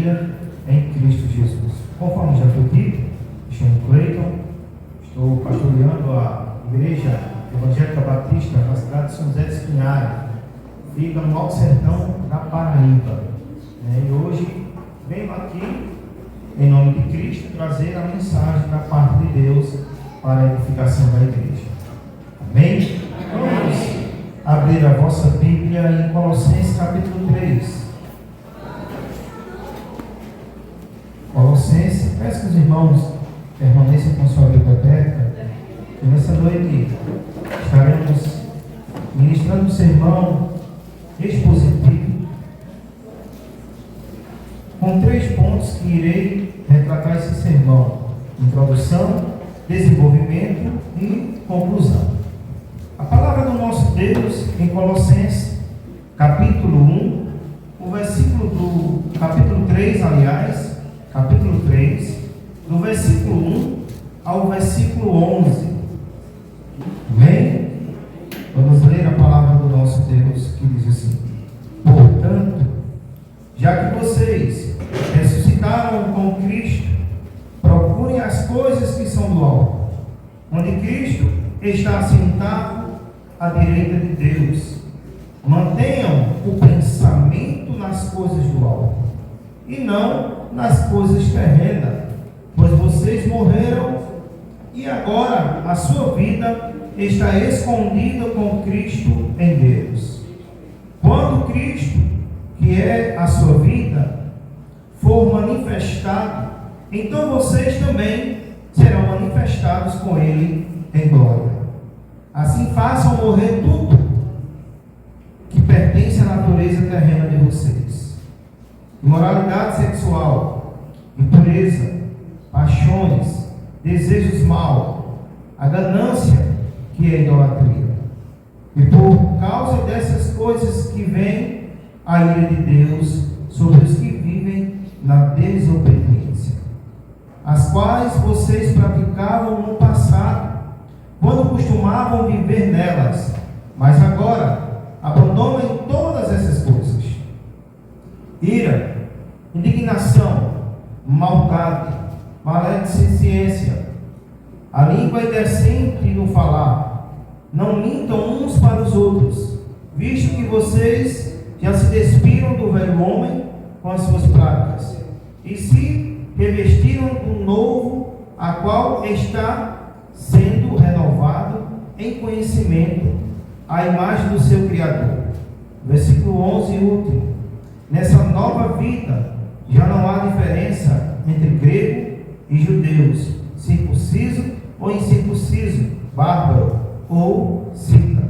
família em Cristo Jesus. Conforme já foi dito, me chamo Cleiton, estou pastoreando a Igreja Evangélica Batista na cidade de São José dos Pinhais, fica no Alto Sertão da Paraíba. E hoje venho aqui, em nome de Cristo, trazer a mensagem da parte de Deus para a edificação da igreja. Amém? Vamos abrir a vossa Bíblia em Colossenses capítulo 3. Colossenses, peço que os irmãos permaneçam com sua Bíblia aberta, e nessa noite estaremos ministrando um sermão expositivo com 3 pontos que irei retratar esse sermão: introdução, desenvolvimento e conclusão. A palavra do nosso Deus em Colossenses capítulo 1, o versículo do capítulo 3, capítulo 3, do versículo 1 ao versículo 11. Amém? Vamos ler a palavra do nosso Deus, que diz assim: portanto, já que vocês ressuscitaram com Cristo, procurem as coisas que são do alto, onde Cristo está assentado à direita de Deus. Mantenham o pensamento nas coisas do alto, e não nas coisas terrenas, pois vocês morreram e agora a sua vida está escondida com Cristo em Deus. Quando Cristo, que é a sua vida, for manifestado, então vocês também serão manifestados com Ele em glória. Assim façam morrer tudo que pertence à natureza terrena de vocês: imoralidade sexual, impureza, paixões, desejos maus, a ganância, que é idolatria. E por causa dessas coisas que vem a ira de Deus sobre os que vivem na desobediência, as quais vocês praticavam no passado, quando costumavam viver nelas. Mas agora abandonem todas essas coisas: ira, indignação, maldade, maledicência, a língua indecente no falar. Não mintam uns para os outros, visto que vocês já se despiram do velho homem com as suas práticas, e se revestiram do novo, a qual está sendo renovado em conhecimento à imagem do seu Criador. Versículo 11 e último: nessa nova vida já não há diferença entre grego e judeus, circunciso ou incircunciso, bárbaro ou cita,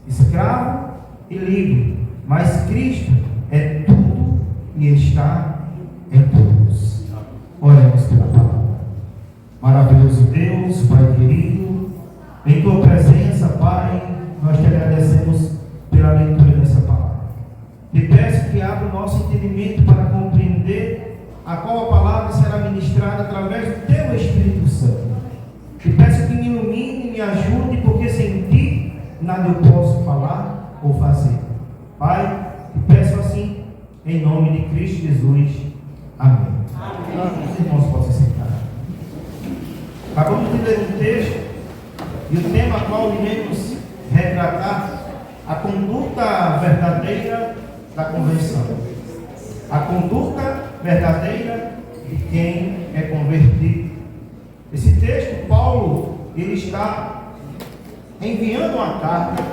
escravo e livre, mas Cristo é tudo e está em todos. Oremos pela palavra. Maravilhoso Deus, Pai querido, em Tua presença, Pai, nós te agradecemos pela leitura dessa palavra. Te peço que abra o nosso entendimento para compreender a qual a palavra será ministrada através do Teu Espírito Santo. Te peço que me ilumine e me ajude, porque sem Ti nada eu posso falar ou fazer. Pai, te peço assim, em nome de Cristo Jesus. Amém. Amém. Os irmãos podem sentar. Acabamos de ler um texto, e o tema a qual iremos retratar: a conduta verdadeira da conversão. A conduta verdadeira de quem é convertido. Esse texto, Paulo, ele está enviando uma carta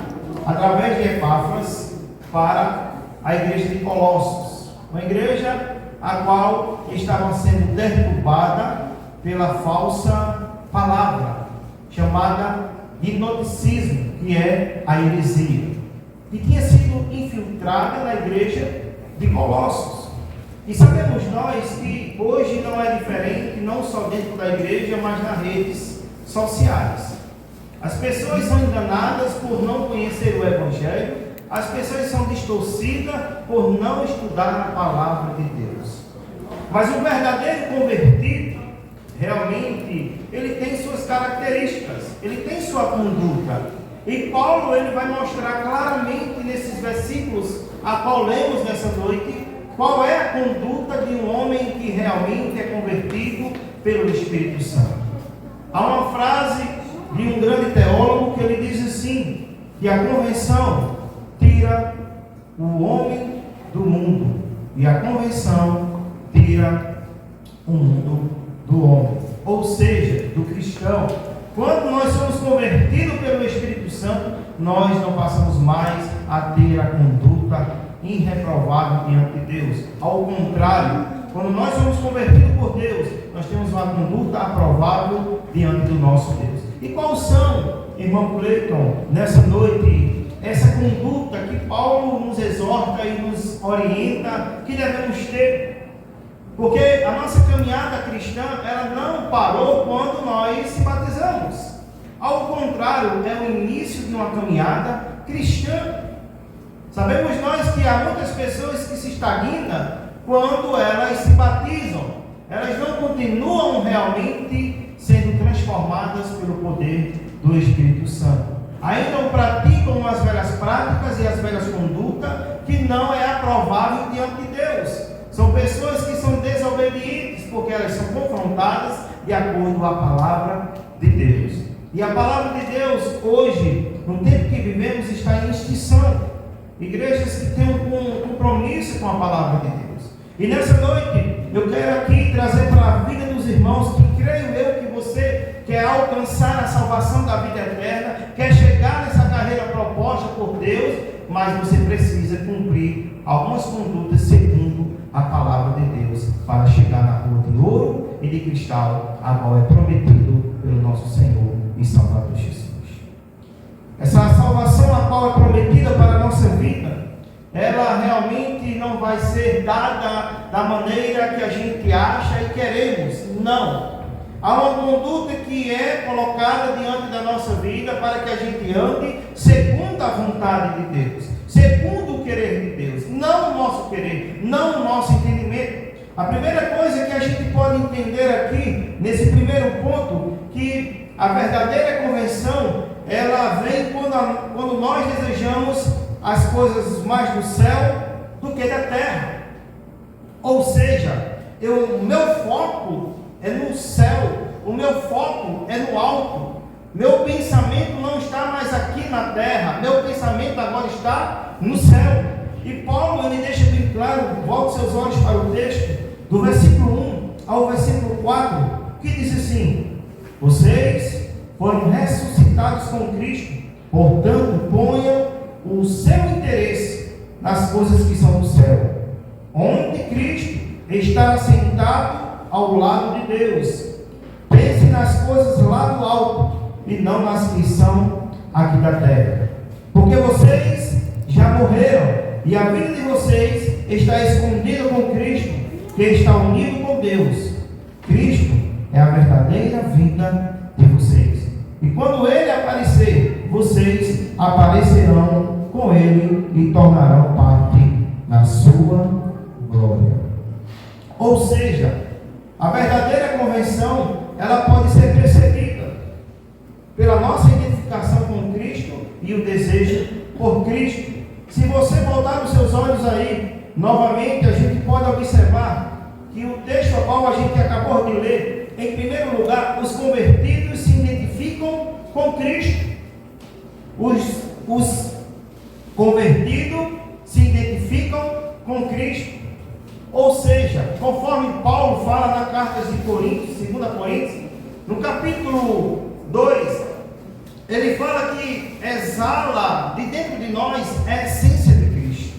através de Epáfras para a igreja de Colossos, uma igreja a qual estava sendo derrubada pela falsa palavra chamada gnosticismo, que é a heresia, que tinha sido infiltrada na igreja de Colossos. E sabemos nós que hoje não é diferente, não só dentro da igreja, mas nas redes sociais. As pessoas são enganadas por não conhecer o Evangelho, as pessoas são distorcidas por não estudar a palavra de Deus. Mas o verdadeiro convertido, realmente, ele tem suas características, ele tem sua conduta. E Paulo, ele vai mostrar claramente nesses versículos a qual lemos nessa noite, qual é a conduta de um homem que realmente é convertido pelo Espírito Santo. Há uma frase de um grande teólogo que ele diz assim, que a conversão tira o homem do mundo e a conversão tira o mundo do homem, ou seja, do cristão. Quando nós somos convertidos pelo Espírito Santo, nós não passamos mais a ter a conduta irreprovável diante de Deus. Ao contrário, quando nós somos convertidos por Deus, nós temos uma conduta aprovável diante do nosso Deus. E quais são, irmão Cleiton, nessa noite, essa conduta que Paulo nos exorta e nos orienta que devemos ter? Porque a nossa caminhada cristã, ela não parou quando nós se batizamos. Ao contrário, é o início de uma caminhada cristã. Sabemos nós que há muitas pessoas que se estagnam quando elas se batizam. Elas não continuam realmente sendo transformadas pelo poder do Espírito Santo. Ainda praticam as velhas práticas e as velhas condutas que não é aprovável diante de Deus. São pessoas que são desobedientes porque elas são confrontadas de acordo com a palavra de Deus. E a palavra de Deus hoje, no tempo que vivemos, está em extinção. Igrejas que têm um compromisso com a palavra de Deus. E nessa noite eu quero aqui trazer para a vida dos irmãos que creio eu que você quer alcançar a salvação da vida eterna, quer chegar nessa carreira proposta por Deus, mas você precisa cumprir algumas condutas segundo a palavra de Deus para chegar na rua de ouro e de cristal, a qual é prometido pelo nosso Senhor e Salvador Jesus. Essa salvação a qual é prometida para a nossa vida, ela realmente não vai ser dada da maneira que a gente acha e queremos. Não. Há uma conduta que é colocada diante da nossa vida para que a gente ande segundo a vontade de Deus, segundo o querer de Deus, não o nosso querer, não o nosso entendimento. A primeira coisa que a gente pode entender aqui, nesse primeiro ponto, que a verdadeira conversão, ela vem quando nós desejamos as coisas mais do céu do que da terra. Ou seja, o meu foco é no céu, o meu foco é no alto. Meu pensamento não está mais aqui na terra, meu pensamento agora está no céu. E Paulo, ele deixa bem claro, volte seus olhos para o texto, do versículo 1 ao versículo 4, que diz assim: vocês foram ressuscitados com Cristo, portanto ponham o seu interesse nas coisas que são do céu, onde Cristo está assentado ao lado de Deus. Pense nas coisas lá do alto e não nas que são aqui da terra, porque vocês já morreram e a vida de vocês está escondida com Cristo, que está unido com Deus. Cristo é a verdadeira vida de vocês, e quando Ele aparecer, vocês aparecerão com Ele e tornarão parte na sua glória. Ou seja, a verdadeira conversão, ela pode ser percebida pela nossa identificação com Cristo e o desejo por Cristo. Se você voltar os seus olhos aí, novamente a gente pode observar que o texto ao qual a gente acabou de ler, em primeiro lugar, os convertidos se identificam com Cristo. Os convertidos se identificam com Cristo. Ou seja, conforme Paulo fala na carta de Coríntios, 2 Coríntios, no capítulo 2, ele fala que exala de dentro de nós a essência de Cristo.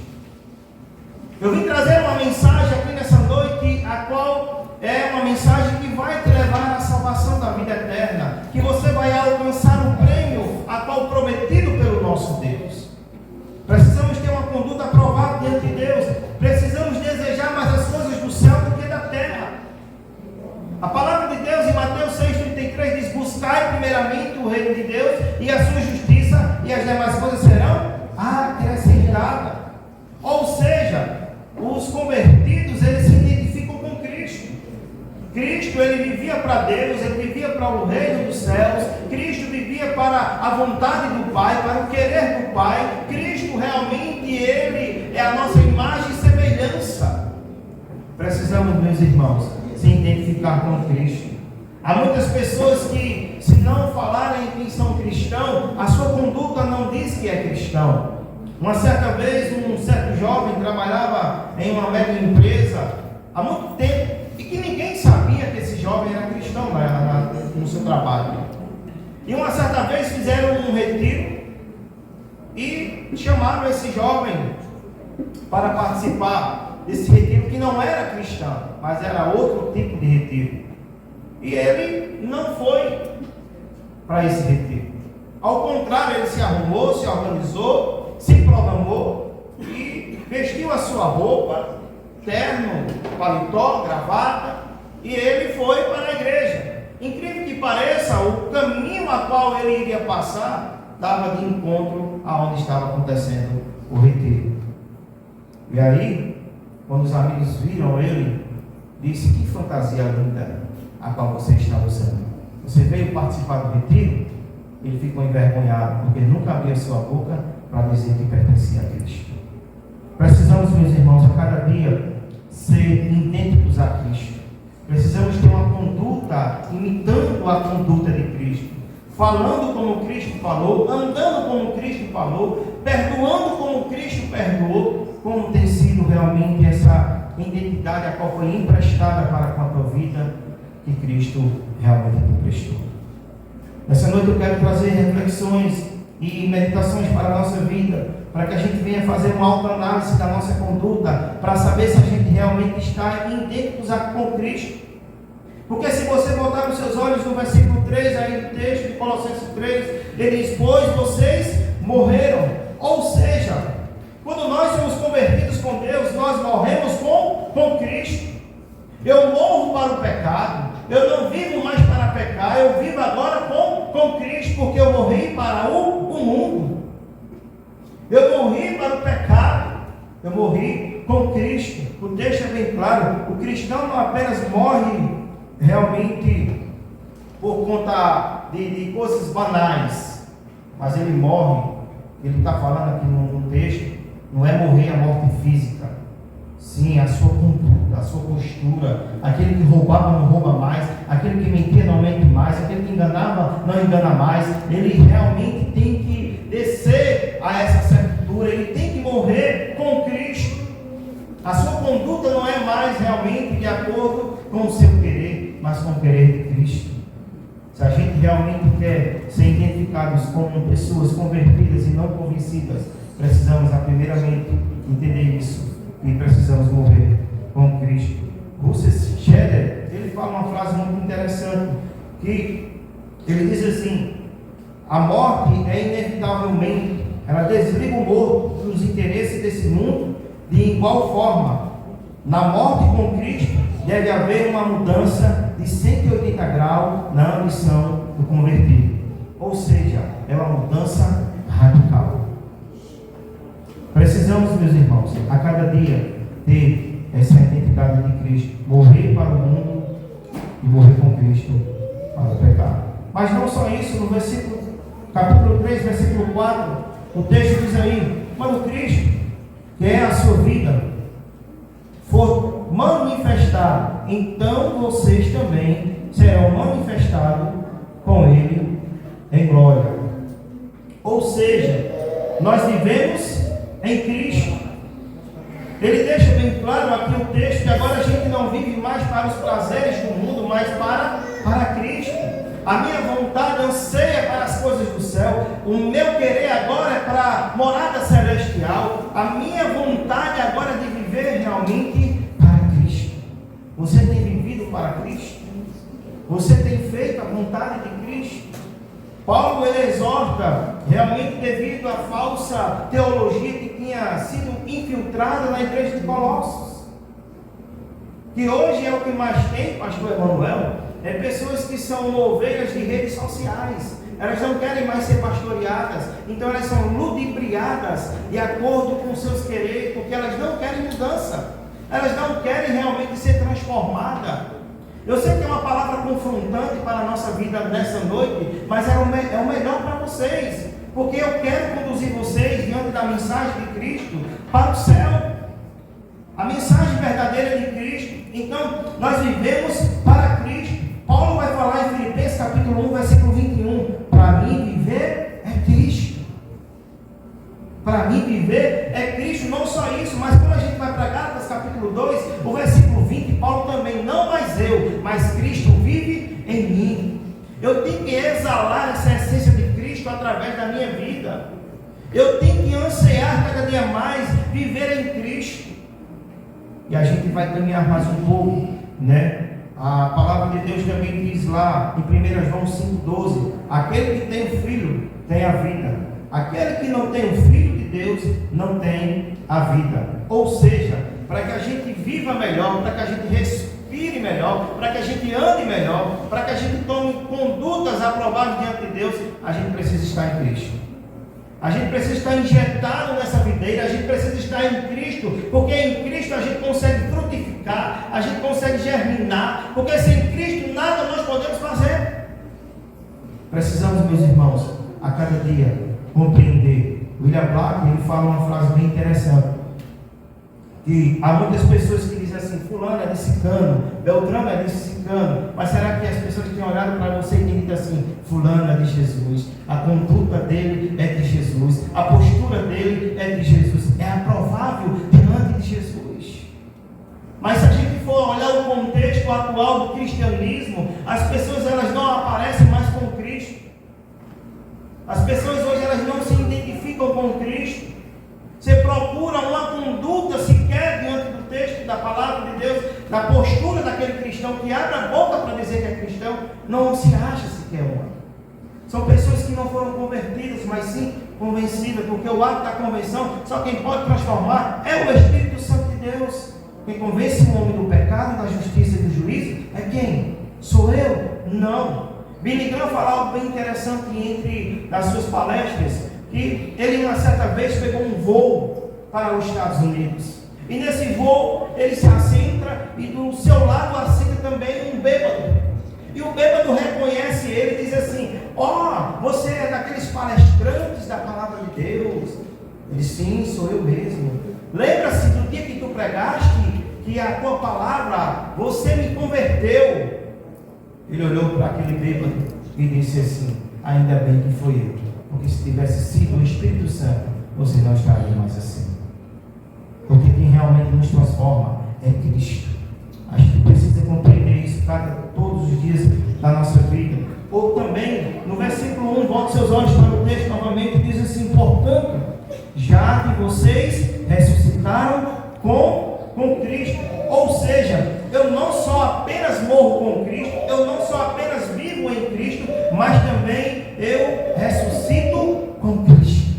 Eu vim trazer uma mensagem aqui nessa noite, a qual é uma mensagem que vai te levar à salvação da vida eterna, que você vai alcançar o prêmio a qual prometido pelo nosso Deus. Precisamos ter uma conduta aprovada diante de Deus. Precisamos desejar mais as coisas do céu do que da terra. A palavra de Deus em Mateus 6,33 diz: buscai primeiramente o reino de Deus e a sua justiça, e as demais coisas serão acrescentadas. Ou seja, os convertidos, eles se identificam com Cristo. Cristo, ele vivia para Deus, ele vivia para o reino dos céus. Cristo vivia para a vontade do Pai, para o querer do Pai. Cristo realmente, ele é a nossa imagem e semelhança. meus irmãos, se identificar com Cristo. Há muitas pessoas que, se não falarem que são cristãos, a sua conduta não diz que é cristão. Uma certa vez, um certo jovem trabalhava em uma mega empresa há muito tempo, e que ninguém sabia que esse jovem era cristão no seu trabalho. E uma certa vez fizeram um retiro e chamaram esse jovem para participar desse retiro, que não era cristão, mas era outro tipo de retiro. E ele não foi para esse retiro. Ao contrário, ele se arrumou, se organizou, se programou e vestiu a sua roupa, terno, paletó, gravata, e ele foi para a igreja. Incrível que pareça, o caminho a qual ele iria passar dava de encontro aonde estava acontecendo o retiro. E aí, quando os amigos viram ele, disse: que fantasia linda a qual você está usando. Você veio participar do retiro? Ele ficou envergonhado, porque nunca abriu sua boca para dizer que pertencia a Cristo. Precisamos, meus irmãos, a cada dia ser idênticos a Cristo. Precisamos ter uma conduta imitando a conduta de Cristo, falando como Cristo falou, andando como Cristo falou, perdoando como Cristo perdoou, como tem sido realmente essa identidade a qual foi emprestada para com a tua vida, que Cristo realmente te emprestou. Nessa noite eu quero trazer reflexões e meditações para a nossa vida, para que a gente venha fazer uma autoanálise da nossa conduta, para saber se a gente realmente está idênticos com Cristo. Porque se você voltar os seus olhos no versículo 3, aí no texto de Colossenses 3, ele diz: pois vocês morreram. Ou seja, quando nós somos convertidos com Deus, nós morremos com Cristo. Eu morro para o pecado, eu não vivo mais para pecar, eu vivo agora com Cristo, porque eu morri para o mundo. Eu morri para o pecado, eu morri com Cristo. O texto é bem claro: o cristão não apenas morre realmente por conta de coisas banais, mas ele morre, ele está falando aqui no texto, não é morrer a morte física, sim a sua conduta, a sua postura. Aquele que roubava não rouba mais, aquele que mentia não mente mais, aquele que enganava não engana mais. Ele realmente tem que descer a essa sepultura, ele tem que morrer com Cristo. A sua conduta não é mais realmente de acordo com o seu querer, mas com o querer de Cristo. Se a gente realmente quer ser identificados como pessoas convertidas e não convencidas, precisamos, primeiramente, entender isso, e precisamos morrer com Cristo. Russell Shedd, ele fala uma frase muito interessante, que ele diz assim: a morte é inevitavelmente, ela desliga o morto dos interesses desse mundo. De igual forma, na morte com Cristo, deve haver uma mudança de 180 graus na ambição do convertido. Ou seja, é uma mudança radical. Precisamos, meus irmãos, a cada dia ter essa identidade de Cristo, morrer para o mundo e morrer com Cristo para o pecado. Mas não só isso, no capítulo 3, versículo 4, o texto diz aí: quando Cristo, que é a sua vida, for manifestado, então vocês também serão manifestados com Ele em glória. Ou seja, nós vivemos em Cristo. Ele deixa bem claro aqui o texto que agora a gente não vive mais para os prazeres do mundo, mas para Cristo. A minha vontade anseia para as coisas do céu. O meu querer agora é para a morada celestial. A minha vontade agora é de viver realmente para Cristo. Você tem vivido para Cristo? Você tem feito a vontade de Cristo? Paulo, ele exorta, realmente devido à falsa teologia que tinha sido infiltrada na igreja de Colossos, que hoje é o que mais tem, pastor Emanuel, é pessoas que são ovelhas de redes sociais. Elas não querem mais ser pastoreadas, então elas são ludibriadas de acordo com seus quereres, porque elas não querem mudança, elas não querem realmente ser transformadas. Eu sei que é uma palavra confrontante para a nossa vida nessa noite, mas é o melhor para vocês, porque eu quero conduzir vocês diante da mensagem de Cristo para o céu. A mensagem verdadeira de Cristo. Então, nós vivemos para Cristo. Paulo vai falar em Filipenses capítulo 1, versículo 21. Para mim viver é Cristo. Para mim viver é Cristo. Não só isso, mas quando a gente vai para Gálatas capítulo 2, o versículo 20, Paulo também, não mais eu, mas Cristo vive em mim. Eu tenho que exalar essa essência de Cristo através da minha vida. Eu tenho que ansiar cada dia mais viver em Cristo. E a gente vai caminhar mais um pouco, né? A palavra de Deus também diz lá em 1 João 5,12: aquele que tem o Filho tem a vida, aquele que não tem o Filho de Deus não tem a vida. Ou seja, para que a gente viva melhor, para que a gente respire melhor, para que a gente ande melhor, para que a gente tome condutas aprovadas diante de Deus, a gente precisa estar em Cristo. A gente precisa estar injetado nessa videira, a gente precisa estar em Cristo, porque em Cristo a gente consegue frutificar, a gente consegue germinar, porque sem Cristo nada nós podemos fazer. Precisamos, meus irmãos, a cada dia compreender. William Black, ele fala uma frase bem interessante, que há muitas pessoas que dizem assim: fulano é de cicano, Beltrano é de cicano, mas será que as pessoas que têm olhado para você e têm dito assim: fulano é de Jesus, a conduta dele é de Jesus, a postura dele é de Jesus, é aprovável diante de Jesus? Mas se a gente for olhar o contexto atual do cristianismo, as pessoas elas não aparecem mais com Cristo. As pessoas hoje elas não se identificam com Cristo. Você procura uma conduta sequer diante do texto da palavra de Deus, da postura daquele cristão que abre a boca para dizer que é cristão, não se acha sequer uma. São pessoas que não foram convertidas, mas sim convencidas, porque o ato da convenção, só quem pode transformar é o Espírito Santo de Deus. Quem convence o homem do pecado, da justiça e do juízo é quem? Sou eu? Não. Billy Graham fala algo bem interessante entre as suas palestras, que ele uma certa vez pegou um voo para os Estados Unidos, e nesse voo ele se assenta e do seu lado assenta também um bêbado, e o bêbado reconhece ele e diz assim: ó, você é daqueles palestrantes da palavra de Deus? Ele: sim, sou eu mesmo. Lembra-se do dia que tu pregaste, que a tua palavra, você me converteu? Ele olhou para aquele bêbado e disse assim: ainda bem que foi eu, porque se tivesse sido o Espírito Santo, você não estaria mais assim. Porque quem realmente nos transforma é Cristo. A gente precisa compreender isso todos os dias da nossa vida. Ou também, no versículo 1, volte seus olhos para o texto novamente, diz assim: portanto, já que vocês ressuscitaram com Cristo. Ou seja, eu não só apenas morro com Cristo, eu não só apenas vivo em Cristo, mas também eu ressuscito com Cristo.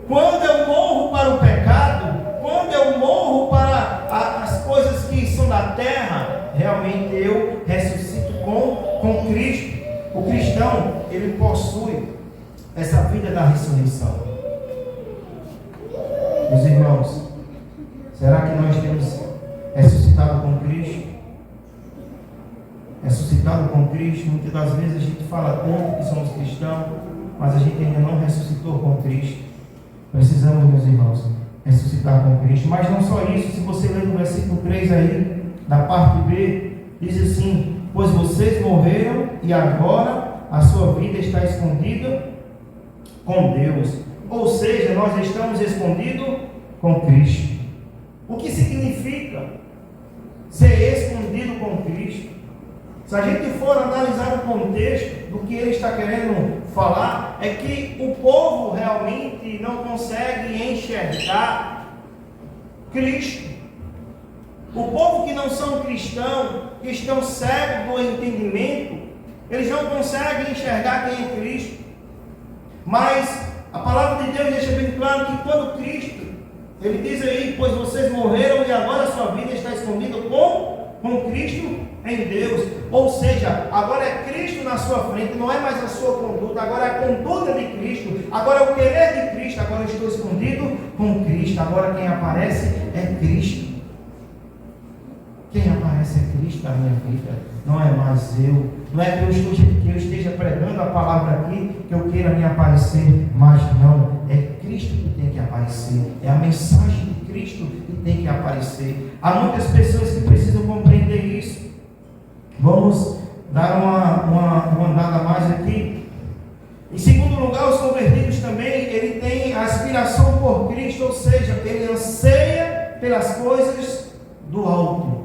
Quando eu morro para o pecado, quando eu morro para as coisas que são da terra, realmente eu ressuscito com Cristo. O cristão, ele possui essa vida da ressurreição. Meus irmãos, será que nós temos ressuscitado com Cristo? Ressuscitado com Cristo, muitas das vezes a gente fala tanto que somos cristãos, mas a gente ainda não ressuscitou com Cristo. Precisamos, meus irmãos, ressuscitar com Cristo. Mas não só isso, se você ler no versículo 3 aí, da parte B, diz assim: pois vocês morreram e agora a sua vida está escondida com Deus. Ou seja, nós estamos escondidos com Cristo. O que significa ser escondido com Cristo? Se a gente for analisar o contexto do que ele está querendo falar, é que o povo realmente não consegue enxergar Cristo. O povo que não são cristãos, que estão cegos do entendimento, eles não conseguem enxergar quem é Cristo. Mas a palavra de Deus deixa bem claro que quando Cristo, ele diz aí: pois vocês morreram e agora a sua vida está escondida com Cristo em Deus. Ou seja, agora é Cristo na sua frente, não é mais a sua conduta, agora é a conduta de Cristo, agora é o querer de Cristo, agora eu estou escondido com Cristo, agora quem aparece é Cristo. Quem aparece é Cristo na minha vida, não é mais eu. Não é que eu esteja pregando a palavra aqui, que eu queira me aparecer, mas não, é Cristo Cristo que tem que aparecer, é a mensagem de Cristo que tem que aparecer. Há muitas pessoas que precisam compreender isso. Vamos dar uma andada mais aqui. Em segundo lugar, os convertidos também, ele tem a aspiração por Cristo, ou seja, ele anseia pelas coisas do alto,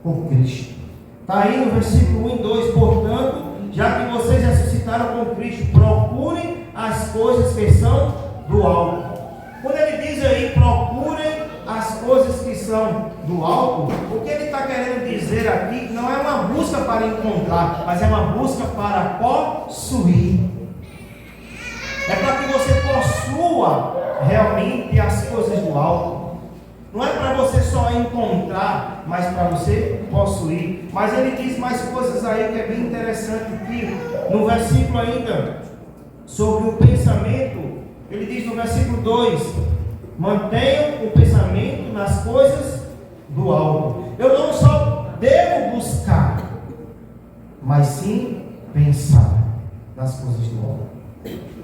por Cristo. Está aí no versículo 1 e 2, portanto, já que vocês ressuscitaram com Cristo, procurem as coisas que são do alto. Quando ele diz aí, procurem as coisas que são do alto, o que ele está querendo dizer aqui não é uma busca para encontrar, mas é uma busca para possuir. É para que você possua realmente as coisas do alto. Não é para você só encontrar, mas para você possuir. Mas ele diz mais coisas aí que é bem interessante aqui. No versículo ainda, sobre o pensamento, ele diz no versículo 2: mantenham o pensamento nas coisas do alto. Eu não só devo buscar, mas sim pensar nas coisas do alto.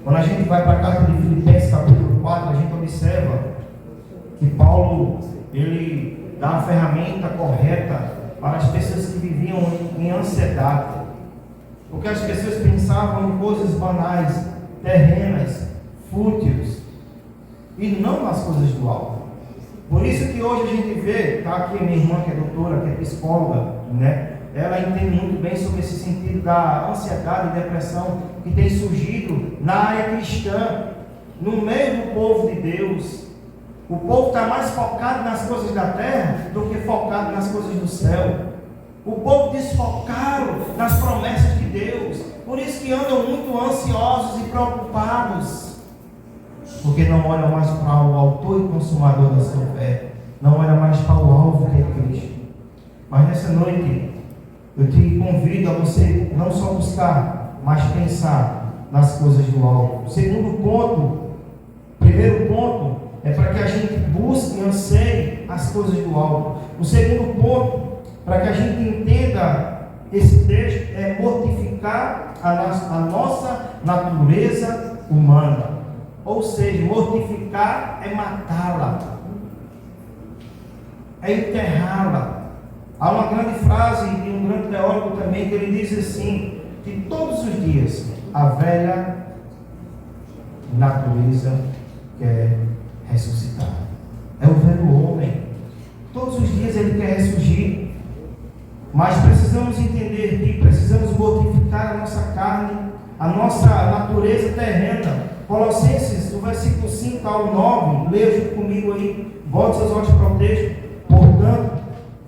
Quando a gente vai para a carta de Filipenses, capítulo 4, a gente observa que Paulo, ele dá a ferramenta correta para as pessoas que viviam em ansiedade. Porque as pessoas pensavam em coisas banais, terrenas, fúteis, e não nas coisas do alto. Por isso que hoje a gente vê, está aqui a minha irmã que é doutora, que é psicóloga, né? Ela entende muito bem sobre esse sentido da ansiedade e depressão que tem surgido na área cristã, no meio do povo de Deus. O povo está mais focado nas coisas da terra do que focado nas coisas do céu. O povo desfocado nas promessas de Deus. Por isso que andam muito ansiosos e preocupados, porque não olham mais para o autor e consumador da sua fé, não olham mais para o alvo que é Cristo. Mas nessa noite eu te convido a você não só buscar, mas pensar nas coisas do alto. Segundo ponto, primeiro ponto é para que a gente busque e anseie as coisas do alto. O segundo ponto, para que a gente entenda esse texto, é mortificar a nossa natureza humana. Ou seja, mortificar é matá-la, é enterrá-la. Há uma grande frase de um grande teólogo também que ele diz assim, que todos os dias a velha natureza quer ressuscitar. É o velho homem. Todos os dias ele quer ressurgir. Mas precisamos entender que precisamos mortificar a nossa carne, a nossa natureza terrena. Colossenses, do versículo 5 ao 9, leia junto comigo aí, volte seus olhos para o texto. Portanto,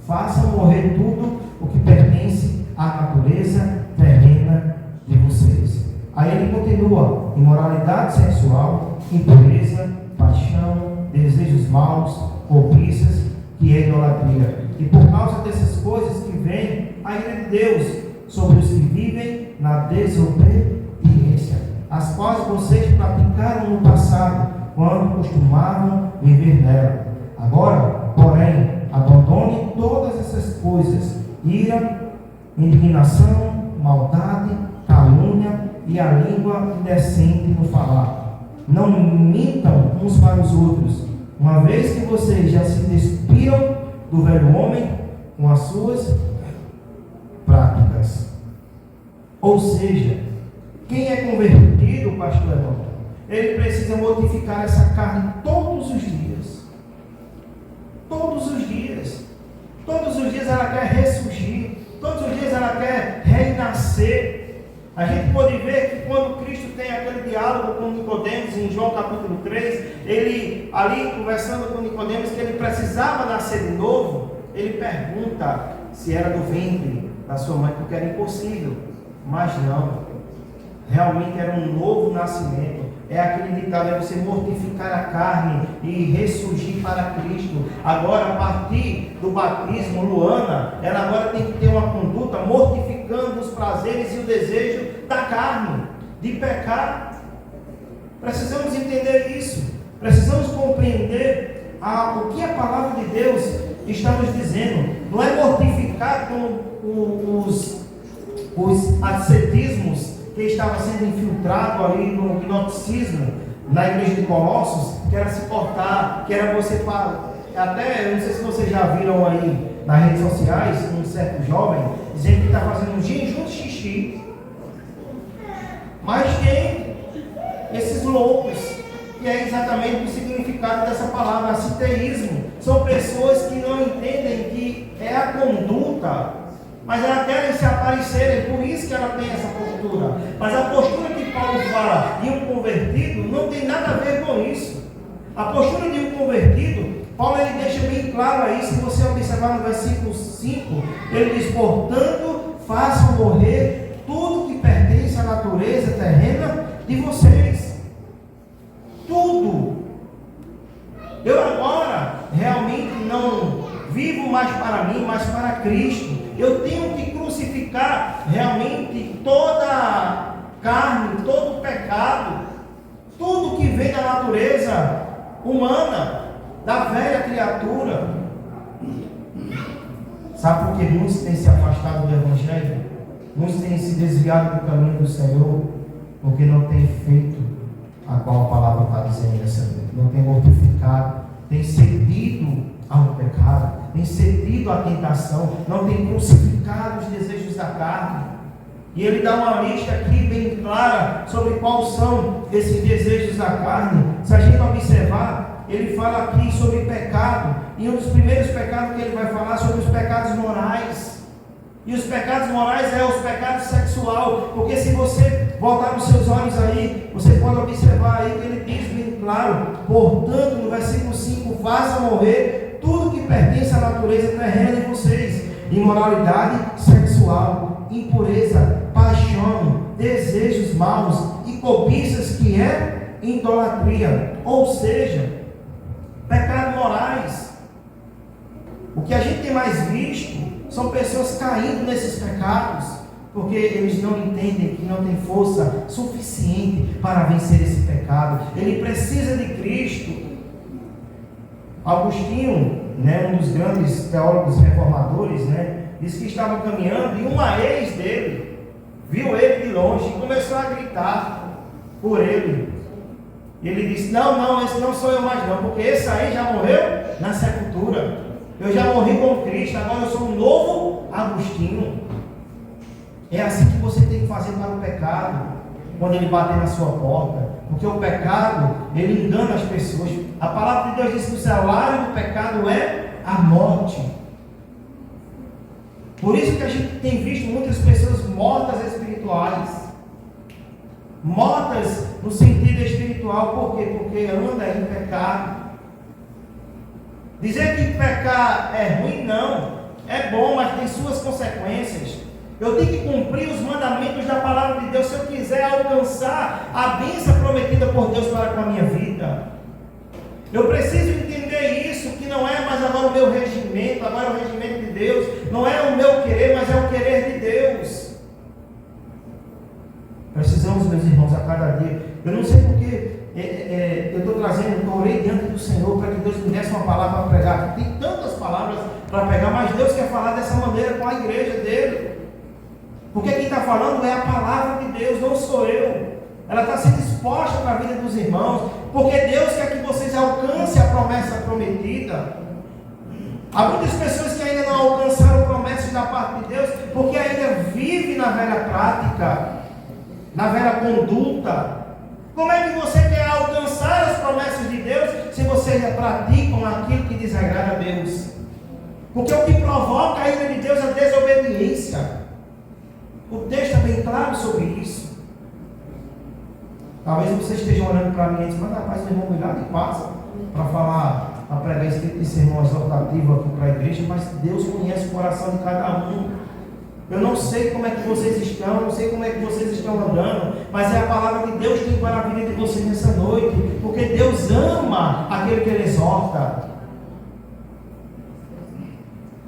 façam morrer tudo o que pertence à natureza terrena de vocês. Aí ele continua: imoralidade sexual, impureza, paixão, desejos maus, cobiças, que é idolatria. E por causa dessas coisas que vem a ira de Deus sobre os que vivem na desobediência, as quais vocês praticaram no passado, quando costumavam viver nela. Agora, porém, abandone todas essas coisas: ira, indignação, maldade, calúnia e a língua indecente no falar. Não mintam uns para os outros, uma vez que vocês já se despiram do velho homem com as suas práticas. Ou seja, quem é convertido, pastor irmão, ele precisa mortificar essa carne todos os dias. Todos os dias. Todos os dias ela quer ressurgir. Todos os dias ela quer renascer. A gente pode ver que quando Cristo tem aquele diálogo com Nicodemos, em João capítulo 3, ele ali conversando com Nicodemos, que ele precisava nascer de novo, ele pergunta se era do ventre da sua mãe, porque era impossível. Mas não. Realmente era um novo nascimento. É aquele ditado, é você mortificar a carne e ressurgir para Cristo. Agora, a partir do batismo, Luana, ela agora tem que ter uma conduta mortificando os prazeres e o desejo da carne, de pecar. Precisamos entender isso. Precisamos compreender o que a palavra de Deus está nos dizendo. Não é mortificar como os ascetismos que estava sendo infiltrado ali no gnosticismo, na igreja de Colossos, que era se portar, que era você, até, não sei se vocês já viram aí nas redes sociais, um certo jovem, dizendo que está fazendo um jejum de xixi. Mas tem esses loucos, que é exatamente o significado dessa palavra, asciteísmo. São pessoas que não entendem que é a conduta, mas elas querem se aparecerem, por isso que ela tem essa postura. Mas a postura que Paulo fala de um convertido não tem nada a ver com isso. A postura de um convertido, Paulo ele deixa bem claro aí, se você observar no versículo 5, ele diz: portanto, façam morrer tudo que pertence à natureza terrena de vocês. Tudo. Eu agora realmente não vivo mais para mim, mas para Cristo. Eu tenho que crucificar realmente toda a carne, todo o pecado, tudo que vem da natureza humana, da velha criatura. Sabe por que muitos têm se afastado do Evangelho? Muitos têm se desviado do caminho do Senhor, porque não têm feito a qual a palavra está dizendo nessa noite. Não têm mortificado, têm cedido ao pecado, têm cedido à tentação, não têm crucificado os desejos da carne. E ele dá uma lista aqui bem clara sobre quais são esses desejos da carne. Se a gente observar, ele fala aqui sobre pecado, e um dos primeiros pecados que ele vai falar sobre os pecados morais. E os pecados morais é os pecados sexual, porque se você voltar os seus olhos aí, você pode observar aí que ele diz bem claro: portanto, no versículo 5, façam morrer tudo que pertence à natureza terrena de vocês: imoralidade sexual, impureza, paixão, desejos maus e cobiças, que é idolatria. Ou seja, pecados morais. O que a gente tem mais visto são pessoas caindo nesses pecados, porque eles não entendem que não tem força suficiente para vencer esse pecado. Ele precisa de Cristo. Agostinho, um dos grandes teólogos reformadores, disse que estava caminhando e uma ex dele viu ele de longe e começou a gritar por ele. E ele disse: não, esse não sou eu mais não, porque esse aí já morreu na sepultura. Eu já morri com Cristo, agora eu sou um novo Agostinho. É assim que você tem que fazer para o pecado, quando ele bater na sua porta, porque o pecado, ele engana as pessoas. A palavra de Deus diz que o salário do pecado é a morte. Por isso que a gente tem visto muitas pessoas mortas espirituais, mortas no sentido espiritual. Por quê? Porque anda em pecado. Dizer que pecar é ruim, não. É bom, mas tem suas consequências. Eu tenho que cumprir os mandamentos da palavra de Deus se eu quiser alcançar a bênção prometida por Deus para com a minha vida. Eu preciso entender isso, que não é mais agora o meu regimento, agora é o regimento de Deus. Não é o meu querer, mas é o querer de Deus. Precisamos, meus irmãos, a cada dia. Eu não sei porque eu estou trazendo, eu orei diante do Senhor para que Deus me desse uma palavra para pregar. Tem tantas palavras para pregar, mas Deus quer falar dessa maneira com a igreja dele. Porque quem está falando é a palavra de Deus, não sou eu. Ela está sendo exposta para a vida dos irmãos, porque Deus quer que vocês alcancem a promessa prometida. Há muitas pessoas que ainda não alcançaram promessas da parte de Deus, porque ainda vivem na velha prática, na velha conduta. Como é que você quer alcançar as promessas de Deus se vocês praticam aquilo que desagrada a Deus? Porque o que provoca a ira de Deus é a desobediência. O texto é bem claro sobre isso. Talvez você esteja olhando para mim e diz: mas rapaz, meu irmão, lá de passa para falar, para pregar esse tipo de sermão exortativo aqui para a igreja, mas Deus conhece o coração de cada um. Eu não sei como é que vocês estão, não sei como é que vocês estão andando, mas é a palavra que Deus tem para a vida de vocês nessa noite, porque Deus ama aquele que Ele exorta.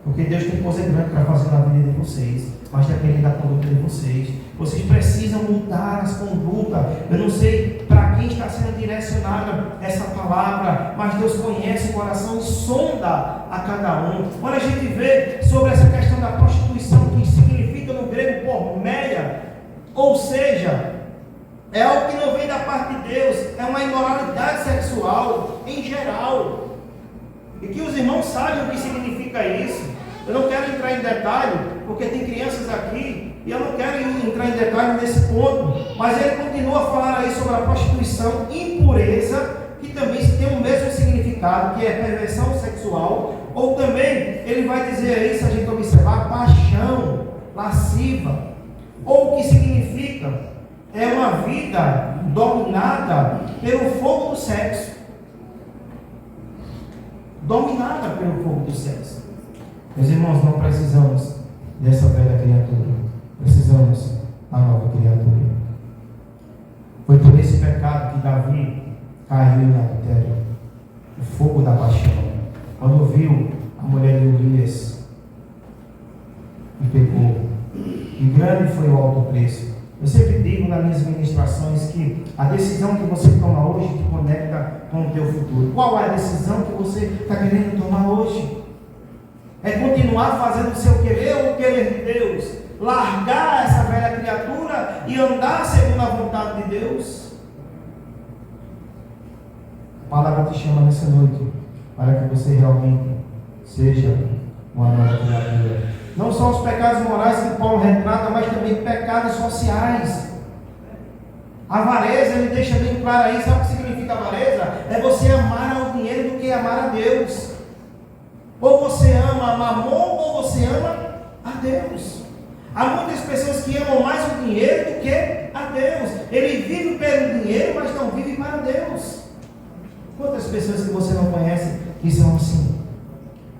Porque Deus tem coisa grande para fazer na vida de vocês, mas depende da conduta de vocês. Vocês precisam mudar as condutas. Eu não sei para quem está sendo direcionada essa palavra, mas Deus conhece o coração e sonda a cada um. Quando a gente vê sobre essa questão da prostituição, que significa no grego porneia, ou seja, é algo que não vem da parte de Deus, é uma imoralidade sexual em geral. E que os irmãos saibam o que significa isso. Eu não quero entrar em detalhe, porque tem crianças aqui, e eu não quero entrar em detalhe nesse ponto, mas ele continua a falar aí sobre a prostituição, impureza, que também tem o mesmo significado, que é perversão sexual, ou também ele vai dizer aí, se a gente observar, paixão lasciva, ou o que significa é uma vida dominada pelo fogo do sexo. Dominada pelo fogo do sexo. Meus irmãos, não precisamos dessa velha criatura, precisamos da nova criatura. Foi por esse pecado que Davi caiu em adultério, o fogo da paixão, quando viu a mulher de Urias e pecou, e grande foi o alto preço. Eu sempre digo nas minhas ministrações que a decisão que você toma hoje te conecta com o teu futuro. Qual é a decisão que você está querendo tomar hoje? É continuar fazendo o seu querer ou o querer de Deus? Largar essa velha criatura e andar segundo a vontade de Deus? A palavra te chama nessa noite para que você realmente seja uma nova criatura. Não só os pecados morais que Paulo retrata, mas também pecados sociais. A avareza, ele deixa bem claro aí. Sabe o que significa avareza? É você amar ao dinheiro do que amar a Deus. Ou você ama a mamon, ou você ama a Deus. Há muitas pessoas que amam mais o dinheiro do que a Deus. Ele vive pelo dinheiro, mas não vive para Deus. Quantas pessoas que você não conhece que são assim?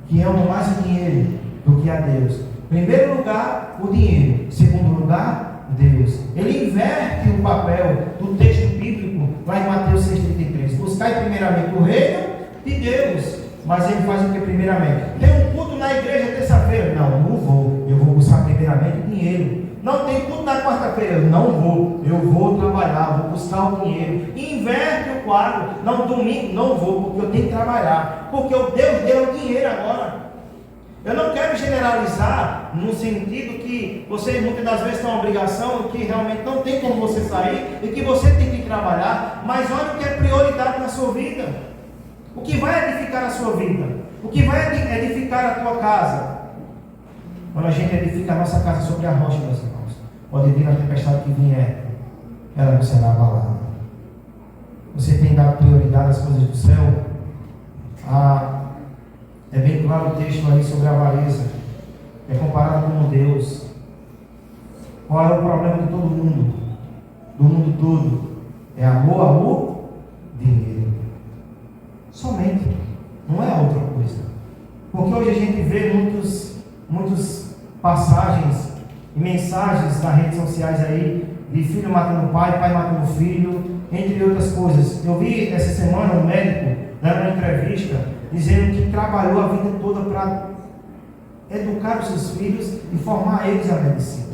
Que amam mais o dinheiro do que a Deus. Primeiro lugar, o dinheiro. Segundo lugar, Deus. Ele inverte o papel do texto bíblico lá em Mateus 6,33. Buscai primeiramente o reino de Deus. Mas ele faz o que primeiramente? Tem um culto na igreja terça-feira? Não vou. Eu vou buscar primeiramente o dinheiro. Não tem culto na quarta-feira? Não vou. Eu vou trabalhar, vou buscar o dinheiro. Inverte o quadro. Não, domingo não vou, porque eu tenho que trabalhar. Porque o Deus deu o dinheiro agora. Eu não quero generalizar no sentido que você muitas das vezes tem uma obrigação que realmente não tem como você sair e que você tem que trabalhar, mas olha o que é prioridade na sua vida. O que vai edificar a sua vida? O que vai edificar a tua casa? Quando a gente edifica a nossa casa sobre a rocha, meus irmãos, pode vir a tempestade que vier, ela não será abalada. Você tem dado prioridade às coisas do céu? É bem claro o texto aí sobre a avareza. É comparado com Deus. Qual é o problema de todo mundo? Do mundo todo? É amor ao dinheiro. Somente. Não é outra coisa. Porque hoje a gente vê muitas passagens e mensagens nas redes sociais aí de filho matando pai matando filho, entre outras coisas. Eu vi essa semana um médico dando uma entrevista dizendo que trabalhou a vida toda para educar os seus filhos e formar eles a medicina.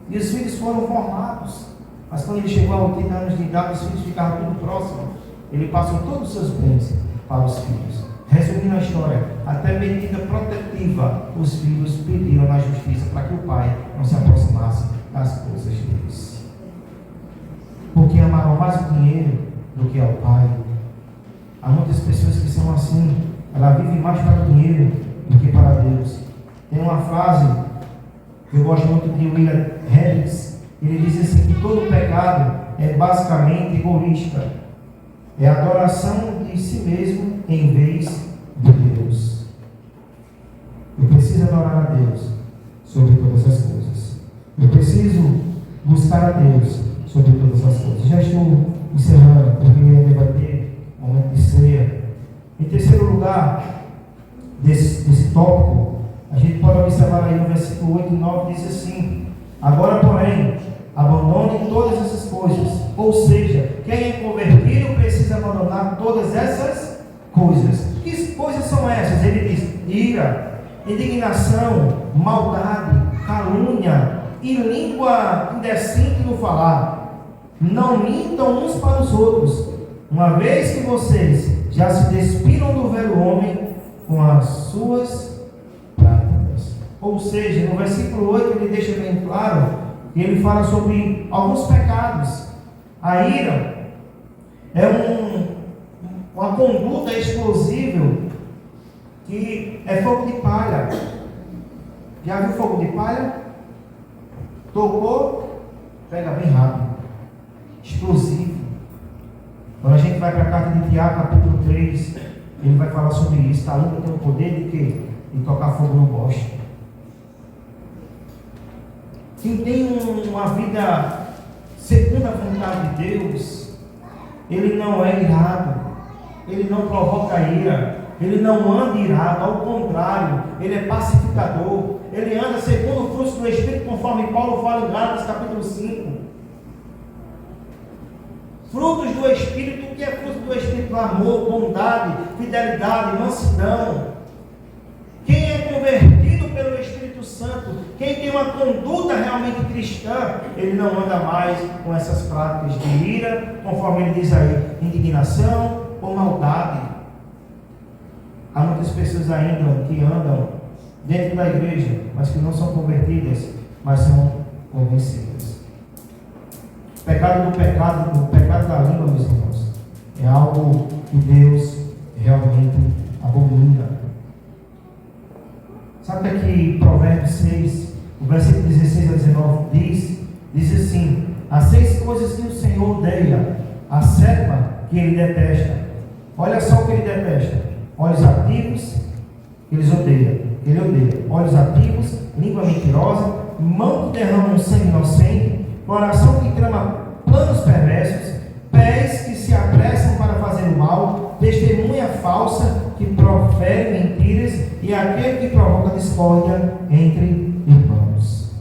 E os filhos foram formados, mas quando ele chegou a 80 anos de idade, os filhos ficaram tudo próximos. Ele passou todos os seus bens para os filhos. Resumindo a história, até medida protetiva os filhos pediram na justiça para que o pai não se aproximasse das coisas de Deus. Porque amaram mais o dinheiro do que ao pai. Há muitas pessoas que são assim, ela vive mais para o dinheiro do que para Deus. Tem uma frase que eu gosto muito de William Hendricks, ele diz assim, que todo pecado é basicamente egoísta, é adoração de si mesmo em vez de Deus. Eu preciso adorar a Deus sobre todas as coisas. Eu preciso buscar a Deus sobre todas as coisas. Já estou encerrando, porque ainda vai ter momento de ceia. Em terceiro lugar desse tópico, a gente pode observar aí no versículo 8 e 9, diz assim: agora porém, abandone todas essas coisas. Ou seja, quem é convertido precisa abandonar todas essas coisas. Que coisas são essas? Ele diz: ira, indignação, maldade, calúnia e língua indecente no falar. Não mintam uns para os outros, uma vez que vocês já se despiram do velho homem com as suas práticas. Ou seja, no versículo 8 ele deixa bem claro, e ele fala sobre alguns pecados A ira é uma conduta explosiva que é fogo de palha. Já viu fogo de palha? Tocou, pega bem rápido. Explosivo. Quando a gente vai para a carta de Tiago, capítulo 3, ele vai falar sobre isso. A língua tem o poder de quê? De tocar fogo no boste. Quem tem uma vida segundo a vontade de Deus, ele não é irado, ele não provoca ira, ele não anda irado, ao contrário, ele é pacificador, ele anda segundo o fruto do Espírito, conforme Paulo fala em Gálatas capítulo 5. Frutos do Espírito, o que é fruto do Espírito? Amor, bondade, fidelidade, mansidão. Quem é convertido pelo Espírito Santo, quem tem uma conduta realmente cristã, ele não anda mais com essas práticas de ira, conforme ele diz aí, indignação ou maldade. Há muitas pessoas ainda que andam dentro da igreja, mas que não são convertidas, mas são convencidas. O pecado da língua, meus irmãos, é algo que Deus realmente abomina. Sabe o que Provérbios 6, o versículo 16 a 19 diz assim: há 6 coisas que o Senhor odeia, a 7ª que ele detesta. Olha só o que ele detesta: olhos ativos, ele odeia olhos ativos, língua mentirosa, mão que derrama um sangue inocente, coração que trama planos perversos, pés que se apressam para fazer o mal, testemunha falsa que profere mentiras e aquele que provoca discórdia entre irmãos.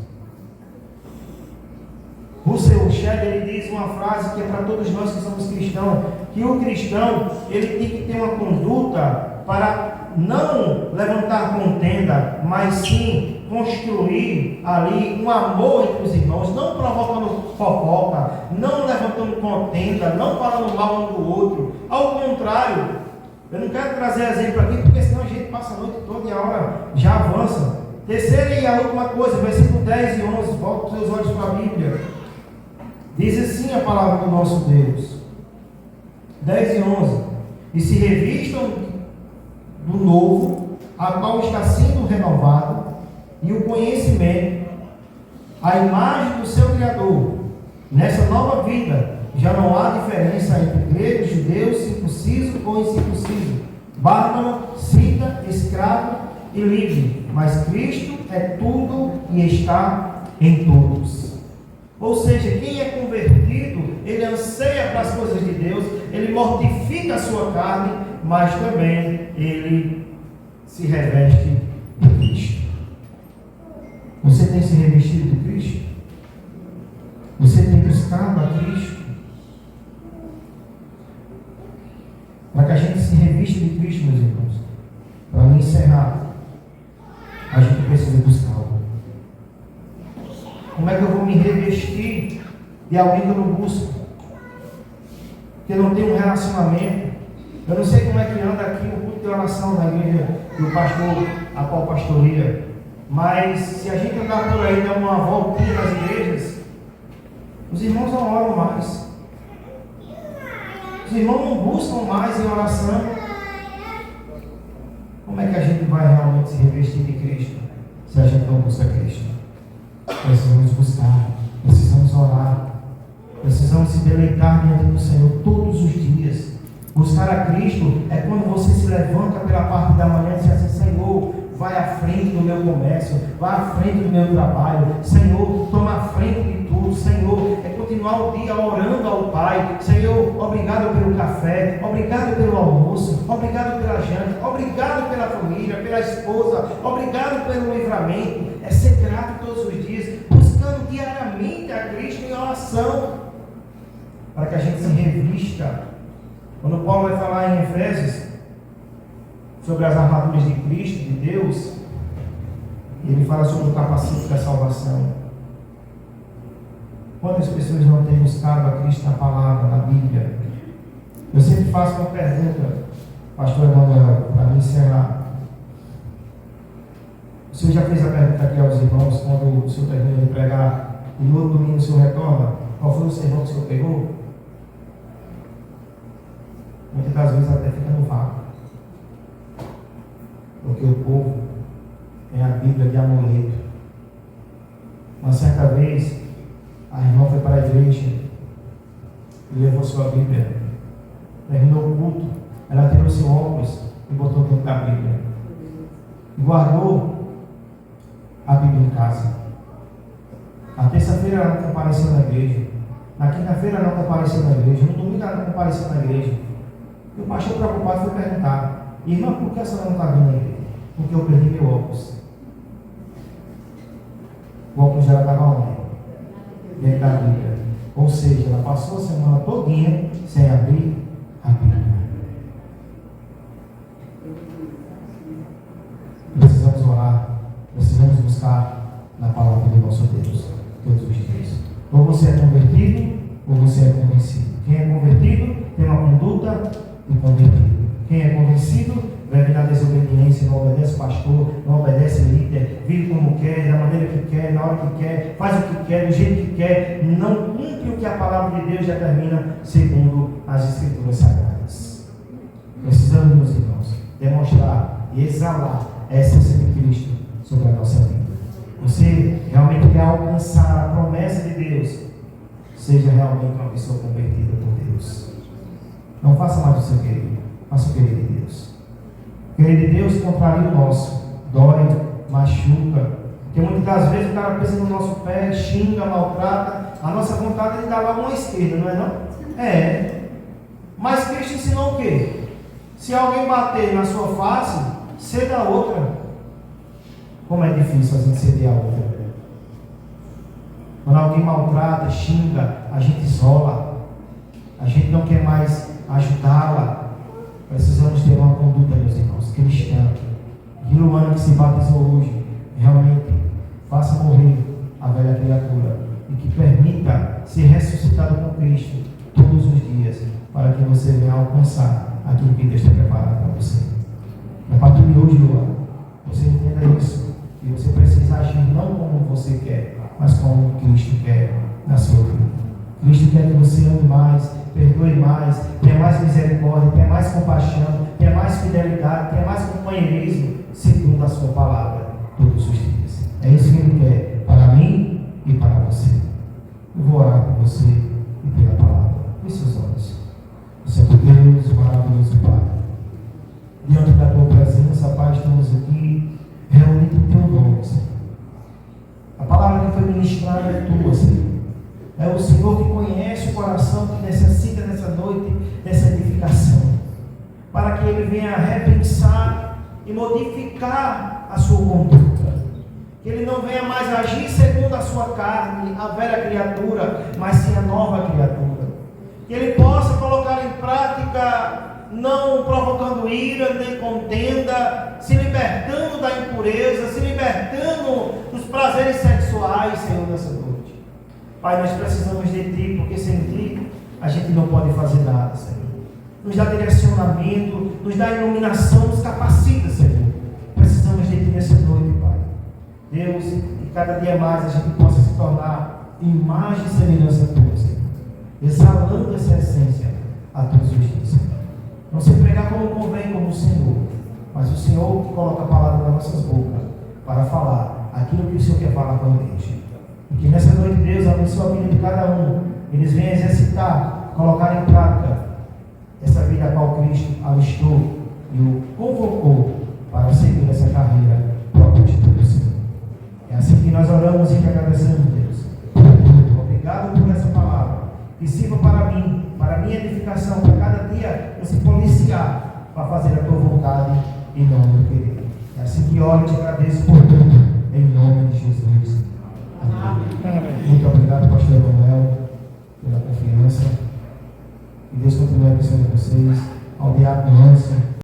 Russell Shedd, ele diz uma frase que é para todos nós que somos cristãos, que o cristão, ele tem que ter uma conduta para não levantar contenda, mas sim construir ali um amor entre os irmãos, não provocando fofoca, não levantando contenda, não falando mal um do outro. Ao contrário, eu não quero trazer exemplo aqui, porque senão a gente passa a noite toda e a hora já avança. Terceira e a última coisa, versículo 10 e 11, volta os seus olhos para a Bíblia. Diz assim a palavra do nosso Deus, 10 e 11: e se revistam do novo, a qual está sendo renovado, e o conhecimento, a imagem do seu Criador. Nessa nova vida, já não há diferença entre grego, judeu, circunciso ou incircunciso, bárbaro, cita, escravo e livre, mas Cristo é tudo e está em todos. Ou seja, quem é convertido, ele anseia para as coisas de Deus, ele mortifica a sua carne, mas também ele se reveste de Cristo. Você tem se revestido de Cristo? Você tem buscado a Cristo? Para que a gente se revista de Cristo, meus irmãos, para me encerrar, a gente precisa buscá-lo. Como é que eu vou me revestir de alguém que eu não busco? Que eu não tenho um relacionamento? Eu não sei como é que anda aqui o culto de oração na igreja do pastor, a qual pastoreia. Mas se a gente andar por aí, dar uma voltinha nas igrejas, os irmãos não oram mais. Os irmãos não buscam mais em oração. Como é que a gente vai realmente se revestir de Cristo se a gente não busca Cristo? Precisamos buscar, precisamos orar, precisamos se deleitar diante do Senhor todos os dias. Buscar a Cristo é quando você se levanta pela parte da manhã e diz assim: Senhor, vai à frente do meu comércio, vai à frente do meu trabalho, Senhor, toma a frente de tudo, Senhor, é continuar o dia orando ao Pai, Senhor, obrigado pelo café, obrigado pelo almoço, obrigado pela janta, obrigado pela família, pela esposa, obrigado pelo livramento. É ser grato todos os dias, buscando diariamente a Cristo em oração, para que a gente se revista. Quando Paulo vai falar em Efésios sobre as armaduras de Cristo, de Deus, ele fala sobre o capacete da salvação. Quantas pessoas não têm buscado a Cristo na palavra, na Bíblia? Eu sempre faço uma pergunta, pastor Emanuel, para me encerrar. O senhor já fez a pergunta aqui aos irmãos, quando o senhor terminou de pregar, e no outro domingo o senhor retorna? Qual foi o sermão que o senhor pegou? muitas das vezes até fica no vácuo. Porque o povo tem a Bíblia de amuleto. Uma certa vez, a irmã foi para a igreja e levou sua Bíblia. Terminou o culto, ela tirou seu óculos e botou dentro da Bíblia. E guardou a Bíblia em casa. Na terça-feira ela não compareceu na igreja. Na quinta-feira ela não compareceu na igreja. No domingo ela não compareceu na igreja. E o pastor preocupado foi perguntar: irmã, por que a senhora não está vindo na igreja? Porque eu perdi meu óculos. O óculos dela estava onde? Dentro da Bíblia. Ou seja, ela passou a semana todinha sem abrir a Bíblia. Precisamos orar, precisamos buscar na palavra do nosso Deus todos os dias. Ou você é convertido, ou você é convencido. Quem é convertido tem uma conduta de convertido. Quem é convencido vive na desobediência, não obedece pastor, não obedece líder, vive como quer, da maneira que quer, na hora que quer, faz o que quer, do jeito que quer, não cumpre o que a palavra de Deus determina segundo as Escrituras Sagradas. Precisamos, meus irmãos, demonstrar e exalar a essência de Cristo sobre a nossa vida. Você realmente quer alcançar a promessa de Deus? Seja realmente uma pessoa convertida por Deus. Não faça mais o seu querido, faça o querido de Deus. O querido de Deus contraria o nosso, dói, machuca. Porque muitas das vezes o cara pensa no nosso pé, xinga, maltrata. A nossa vontade é de dar logo uma esquerda, não é não? É. Mas Cristo ensinou o quê? Se alguém bater na sua face, ceda a outra. Como é difícil a gente ceder a outra. Quando alguém maltrata, xinga, a gente isola. A gente não quer mais ajudá-la. Precisamos ter uma conduta, meus irmãos, cristã. E Luana que se batizou hoje, realmente faça morrer a velha criatura e que permita ser ressuscitado com Cristo todos os dias, para que você venha alcançar aquilo que Deus tem preparado para você. A partir de hoje, Luana, você entenda isso, e você precisa agir não como você quer, mas como Cristo quer na sua vida. Cristo quer que você ame mais, perdoe mais, tenha mais misericórdia, tenha mais compaixão, tenha mais fidelidade, tenha mais companheirismo, segundo a sua palavra, todos os dias. É isso que Ele quer para mim e para você. Eu vou orar por você e pela palavra. Feche seus olhos. Santo Deus, maravilhoso Pai, diante da Tua presença, Pai, estamos aqui reunidos em Teu nome, Senhor. A palavra que foi ministrada é Tua, Senhor. É o Senhor que conhece o coração que necessita nessa noite dessa edificação, para que ele venha repensar e modificar a sua conduta, que ele não venha mais agir segundo a sua carne, a velha criatura, mas sim a nova criatura, que ele possa colocar em prática, não provocando ira nem contenda, se libertando da impureza, se libertando dos prazeres sexuais, Senhor, nessa noite. Pai, nós precisamos de Ti, porque sem Ti a gente não pode fazer nada, Senhor. Nos dá direcionamento, nos dá iluminação, nos capacita, Senhor. Precisamos de Ti nessa noite, Pai. Deus, que cada dia mais a gente possa se tornar imagem e semelhança Tua, Senhor. Exalando essa essência a todos os dias, Senhor. Não se pregar como convém, como o Senhor, mas o Senhor que coloca a palavra nas nossas bocas para falar aquilo que o Senhor quer falar com a igreja. E que nessa noite, Deus abençoe a vida de cada um. Eles venham exercitar, colocar em prática essa vida a qual Cristo alistou e o convocou para seguir essa carreira própria de Deus, Senhor. É assim que nós oramos e que agradecemos, Deus. Obrigado por essa palavra. Que sirva para mim, para a minha edificação, para cada dia eu se policiar para fazer a Tua vontade em nome do querido. É assim que oro e te agradeço por tudo, em nome de Jesus. Muito obrigado, pastor Emanuel, pela confiança. Que Deus continue abençoando vocês. Ao diácono Anderson.